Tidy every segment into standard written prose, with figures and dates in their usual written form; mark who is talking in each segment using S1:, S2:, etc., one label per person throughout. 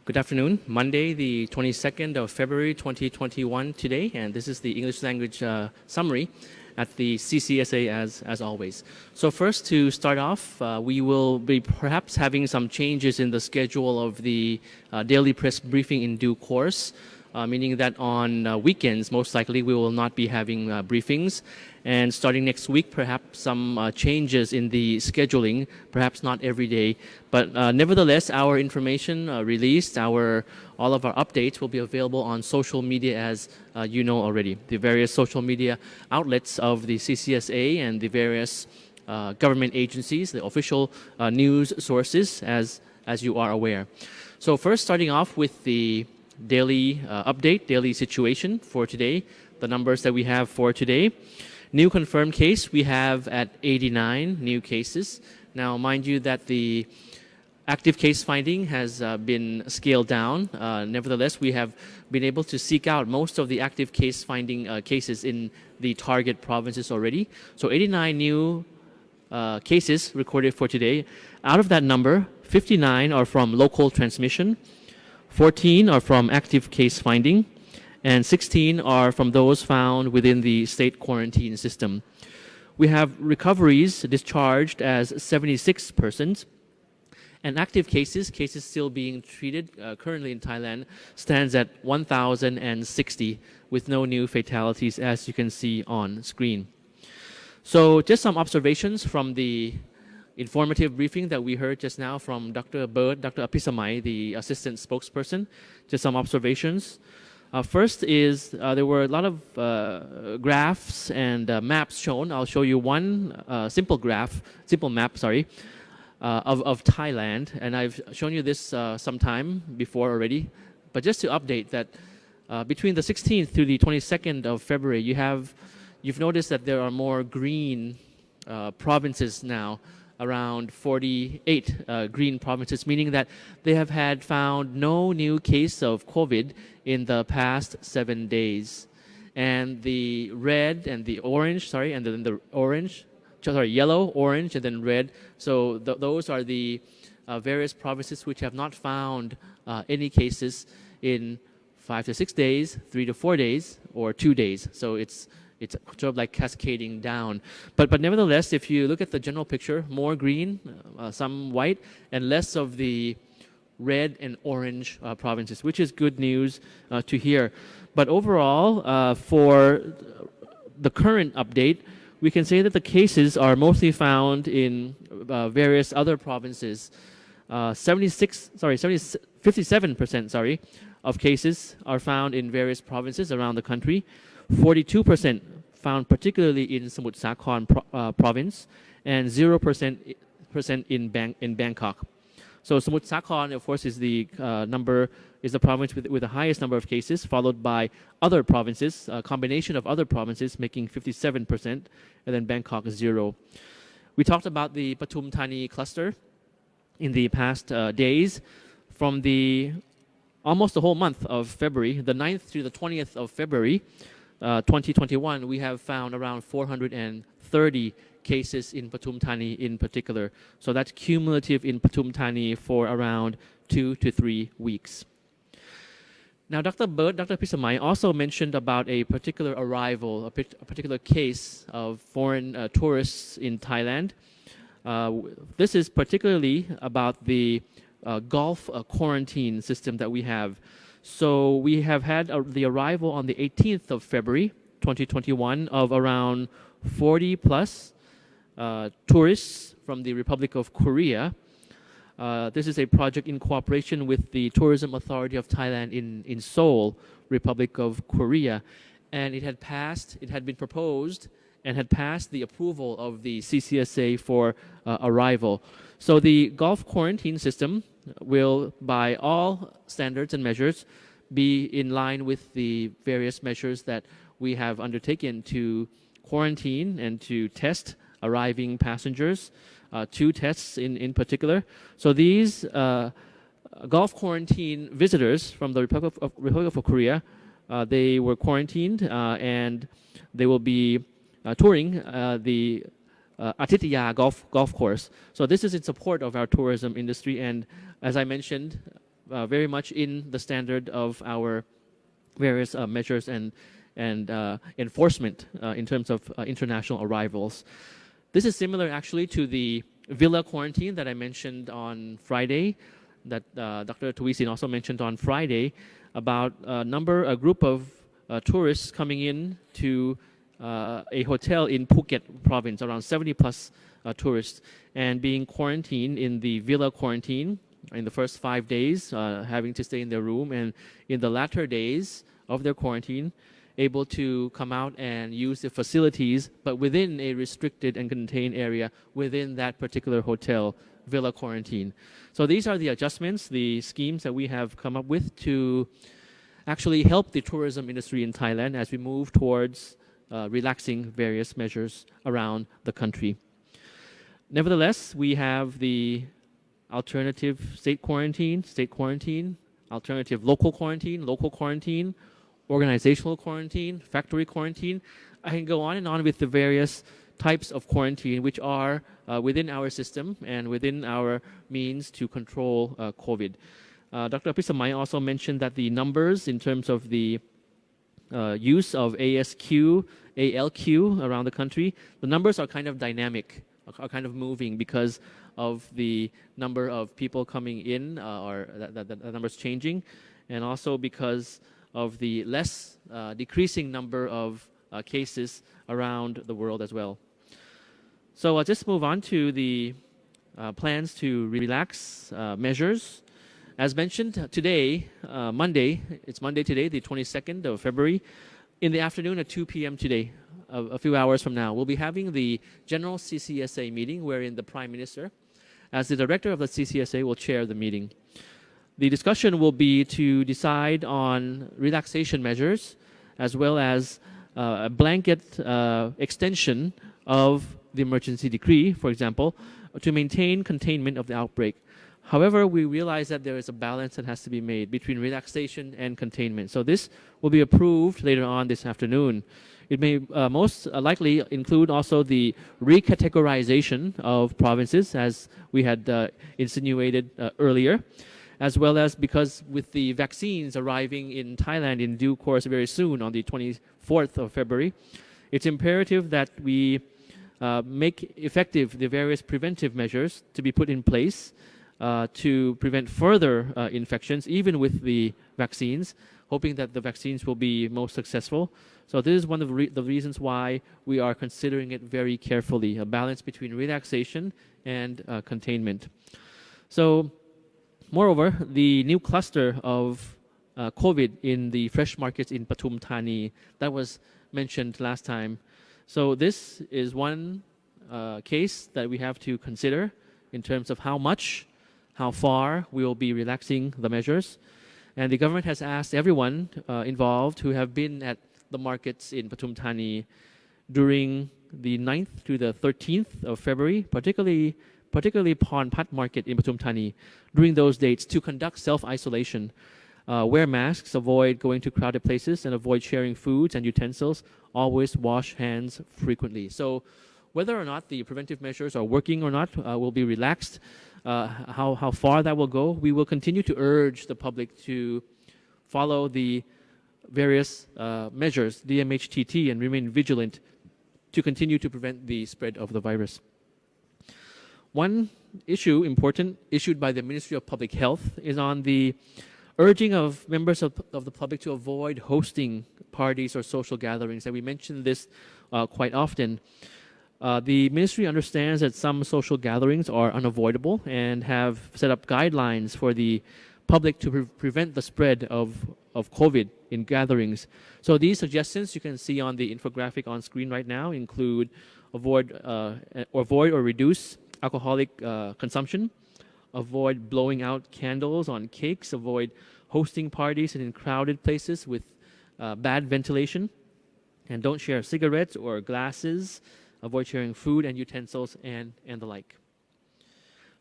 S1: Good afternoon. Monday, the 22nd of February 2021 today, and this is the English language summary at the CCSA as always. So first, to start off, we will be perhaps having some changes in the schedule of the daily press briefing in due course, meaning that on weekends, most likely, we will not be having briefings. And starting next week, perhaps some changes in the scheduling, perhaps not every day. But nevertheless, our information released, all of our updates will be available on social media as you know already. The various social media outlets of the CCSA and the various government agencies, the official news sources as you are aware. So first, starting off with the daily update, daily situation for today, the numbers that we have for today. New confirmed case, we have at 89 new cases. Now, mind you that the active case finding has been scaled down. Nevertheless, we have been able to seek out most of the active case finding cases in the target provinces already. So 89 new cases recorded for today. Out of that number, 59 are from local transmission, 14 are from active case finding, and 16 are from those found within the state quarantine system. We have recoveries discharged as 76 persons, and active cases still being treated currently in Thailand, stands at 1,060 with no new fatalities, as you can see on screen. So just some observations from the informative briefing that we heard just now from Dr. Apisamai, the assistant spokesperson. Just some observations. First is there were a lot of graphs and maps shown. I'll show you one simple map, of Thailand. And I've shown you this some time before already. But just to update that between the 16th to the 22nd of February, you've noticed that there are more green provinces now, around 48 green provinces, meaning that they have had found no new case of COVID in the past 7 days. And the red and the orange, and then the yellow, orange, and then red. So those are the various provinces which have not found any cases in 5 to 6 days, 3 to 4 days, or 2 days. So it's sort of like cascading down. But nevertheless, if you look at the general picture, more green, some white, and less of the red and orange provinces, which is good news to hear. But overall, for the current update, we can say that the cases are mostly found in various other provinces. 57% of cases are found in various provinces around the country. 42% found particularly in Samut Sakhon province, and 0% in Bangkok. So Samut Sakhon, of course, is the province with the highest number of cases, followed by other provinces, a combination of other provinces making 57%, and then Bangkok is 0. We talked about the Pathum Thani cluster in the past days. From almost the whole month of February, the 9th to the 20th of February, 2021, we have found around 430 cases in Pathum Thani in particular. So that's cumulative in Pathum Thani for around 2 to 3 weeks. Now, Dr. Pisamai also mentioned about a particular arrival, a particular case of foreign tourists in Thailand. This is particularly about the Gulf quarantine system that we have. So we have had the arrival on the 18th of February, 2021, of around 40 plus tourists from the Republic of Korea. This is a project in cooperation with the Tourism Authority of Thailand in Seoul, Republic of Korea. And it had been proposed and had passed the approval of the CCSA for arrival. So the Gulf quarantine system will, by all standards and measures, be in line with the various measures that we have undertaken to quarantine and to test arriving passengers, 2 tests in particular. So these Gulf quarantine visitors from the Republic of Korea, they were quarantined and they will be touring the Atitaya golf course. So this is in support of our tourism industry, and as I mentioned, very much in the standard of our various measures and enforcement in terms of international arrivals. This is similar actually to the villa quarantine that I mentioned on Friday, that Dr. Tuisin also mentioned on Friday, about a group of tourists coming in to a hotel in Phuket province, around 70 plus tourists, and being quarantined in the villa quarantine in the first 5 days, having to stay in their room, and in the latter days of their quarantine, able to come out and use the facilities, but within a restricted and contained area within that particular hotel villa quarantine. So these are the adjustments, the schemes that we have come up with to actually help the tourism industry in Thailand as we move towards relaxing various measures around the country. Nevertheless, we have the alternative state quarantine, alternative local quarantine, organizational quarantine, factory quarantine. I can go on and on with the various types of quarantine which are within our system and within our means to control COVID. Dr. Pisamai also mentioned that the numbers in terms of the use of ASQ, ALQ around the country, the numbers are kind of dynamic, are kind of moving because of the number of people coming in or the numbers changing, and also because of the less decreasing number of cases around the world as well. So I'll just move on to the plans to relax measures. As mentioned today, Monday, it's Monday today, the 22nd of February, in the afternoon at 2 p.m. today, a few hours from now, we'll be having the General CCSA meeting wherein the Prime Minister, as the director of the CCSA, will chair the meeting. The discussion will be to decide on relaxation measures as well as a blanket extension of the emergency decree, for example, to maintain containment of the outbreak. However, we realize that there is a balance that has to be made between relaxation and containment. So this will be approved later on this afternoon. It may most likely include also the recategorization of provinces, as we had insinuated earlier, as well as because with the vaccines arriving in Thailand in due course very soon on the 24th of February, it's imperative that we make effective the various preventive measures to be put in place to prevent further infections, even with the vaccines, hoping that the vaccines will be most successful. So this is one of the reasons why we are considering it very carefully, a balance between relaxation and containment. So, moreover, the new cluster of COVID in the fresh markets in Pathum Thani, that was mentioned last time. So this is one case that we have to consider in terms of how much, how far we will be relaxing the measures. And the government has asked everyone involved who have been at the markets in Pathum Thani during the 9th to the 13th of February, particularly Porn Pat Market in Pathum Thani, during those dates to conduct self-isolation, wear masks, avoid going to crowded places, and avoid sharing foods and utensils, always wash hands frequently. So whether or not the preventive measures are working or not will be relaxed. How far that will go, we will continue to urge the public to follow the various measures, DMHTT, and remain vigilant to continue to prevent the spread of the virus. One issue, important, issued by the Ministry of Public Health is on the urging of members of the public to avoid hosting parties or social gatherings. And we mention this quite often. The ministry understands that some social gatherings are unavoidable and have set up guidelines for the public to prevent the spread of COVID in gatherings. So these suggestions you can see on the infographic on screen right now include avoid or reduce alcoholic consumption, avoid blowing out candles on cakes, avoid hosting parties in crowded places with bad ventilation, and don't share cigarettes or glasses, avoid sharing food and utensils and the like.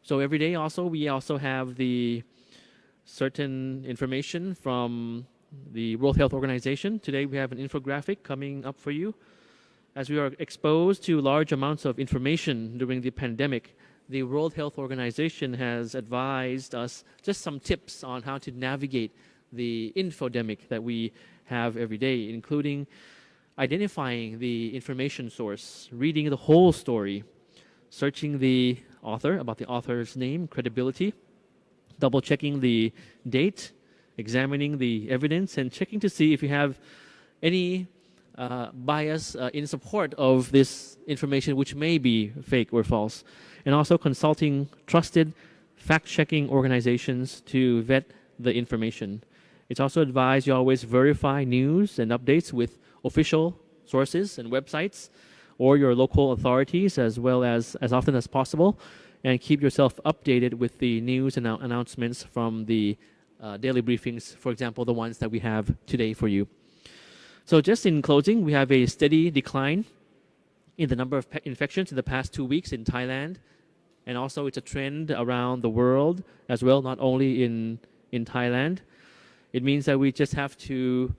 S1: So every day also, we also have the certain information from the World Health Organization. Today we have an infographic coming up for you. As we are exposed to large amounts of information during the pandemic, the World Health Organization has advised us just some tips on how to navigate the infodemic that we have every day, including identifying the information source, reading the whole story, searching the author, about the author's name, credibility, double checking the date, examining the evidence, and checking to see if you have any bias in support of this information which may be fake or false. And also consulting trusted fact-checking organizations to vet the information. It's also advised you always verify news and updates with official sources and websites or your local authorities as well as often as possible, and keep yourself updated with the news and announcements from the daily briefings, for example, the ones that we have today for you. So just in closing, we have a steady decline in the number of infections in the past 2 weeks in Thailand, and also it's a trend around the world as well, not only in Thailand. It means that we just have to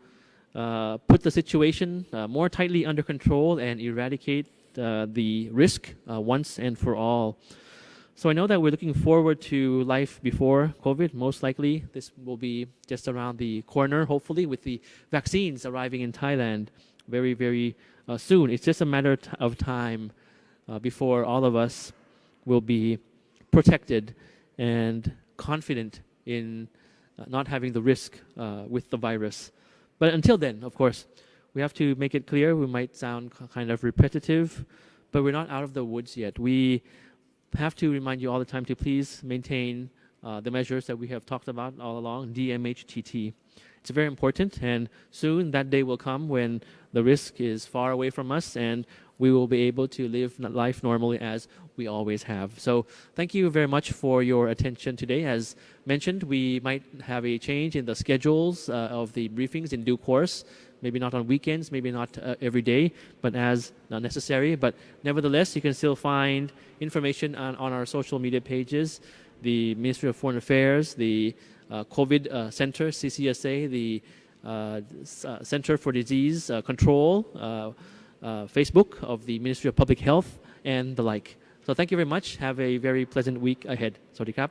S1: put the situation more tightly under control and eradicate the risk once and for all. So I know that we're looking forward to life before COVID. Most likely this will be just around the corner, hopefully, with the vaccines arriving in Thailand very, very soon. It's just a matter of time before all of us will be protected and confident in not having the risk with the virus. But until then, of course, we have to make it clear. We might sound kind of repetitive, but we're not out of the woods yet. We have to remind you all the time to please maintain the measures that we have talked about all along, DMHTT. It's very important, and soon that day will come when the risk is far away from us and we will be able to live life normally as we always have. So thank you very much for your attention today. As mentioned, we might have a change in the schedules of the briefings in due course. Maybe not on weekends, maybe not every day, but as necessary. But nevertheless, you can still find information on our social media pages, the Ministry of Foreign Affairs, the COVID Center, CCSA, the Center for Disease Control, Facebook of the Ministry of Public Health, and the like. So thank you very much. Have a very pleasant week ahead. Sawadee krap.